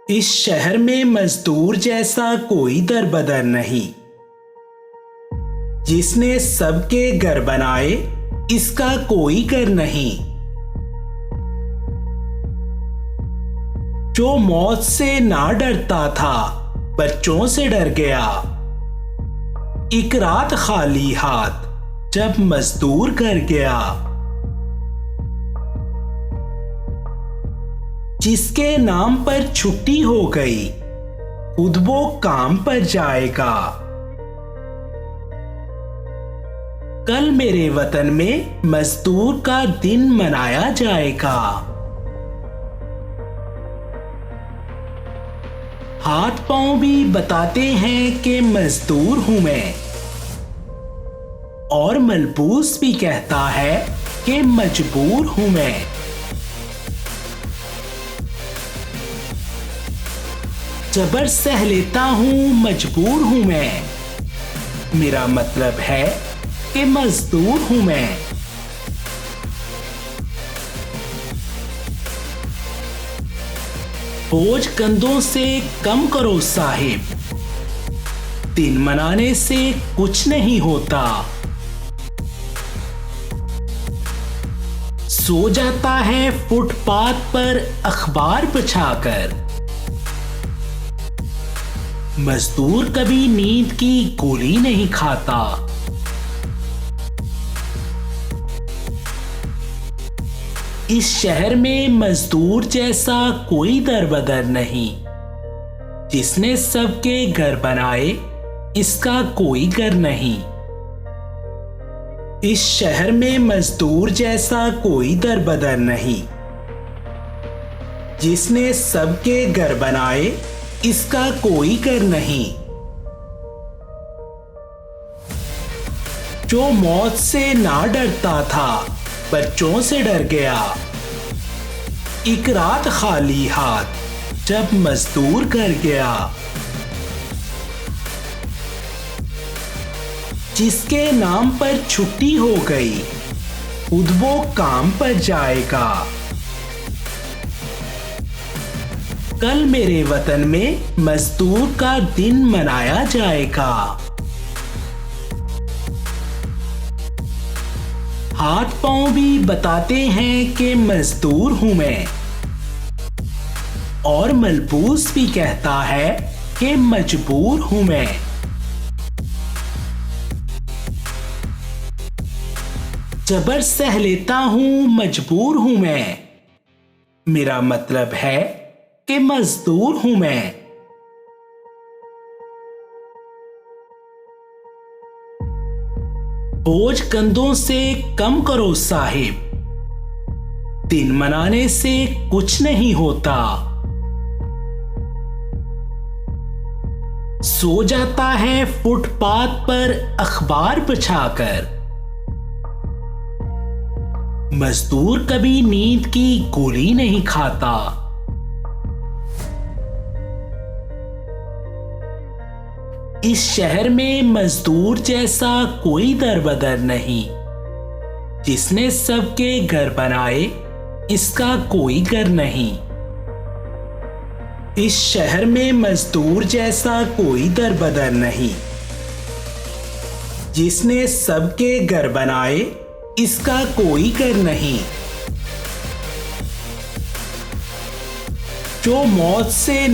इस शहर में मजदूर जैसा कोई दरबदर नहीं, जिसने सबके घर बनाए इसका कोई घर नहीं। जो मौत से ना डरता था बच्चों से डर गया। एक रात खाली हाथ जब मजदूर घर गया। जिसके नाम पर छुट्टी हो गई खुद वो काम पर जाएगा। कल मेरे वतन में मजदूर का दिन मनाया जाएगा। हाथ पांव भी बताते हैं कि मजदूर हूं मैं, और मलबूस भी कहता है कि मजबूर हूं मैं। जबर सह लेता हूं मजबूर हूं मैं, मेरा मतलब है कि मजदूर हूं मैं। बोझ कंधों से कम करो साहिब, दिन मनाने से कुछ नहीं होता। सो जाता है फुटपाथ पर अखबार बिछाकर। मजदूर कभी नींद की गोली नहीं खाता। इस शहर में मजदूर जैसा कोई दरबदर नहीं, जिसने सबके घर बनाए इसका कोई घर नहीं। इस शहर में मजदूर जैसा कोई दरबदर नहीं, जिसने सबके घर बनाए इसका कोई घर नहीं। जो मौत से ना डरता था बच्चों से डर गया। एक रात खाली हाथ जब मजदूर घर गया। जिसके नाम पर छुट्टी हो गई खुद वो काम पर जाएगा। कल मेरे वतन में मजदूर का दिन मनाया जाएगा। हाथ पांव भी बताते हैं कि मजदूर हूं मैं, और मलबूस भी कहता है कि मजबूर हूं मैं। जबर सह लेता हूं मजबूर हूं मैं, मेरा मतलब है कि मजदूर हूं मैं। बोझ कंधों से कम करो साहिब, दिन मनाने से कुछ नहीं होता। सो जाता है फुटपाथ पर अखबार बिछाकर। मजदूर कभी नींद की गोली नहीं खाता। इस शहर में मजदूर जैसा कोई दरबदर नहीं, जिसने सबके घर बनाए इसका कोई घर नहीं। इस शहर में मजदूर जैसा कोई दरबदर नहीं, जिसने सबके घर बनाए इसका कोई घर नहीं। जो मौत से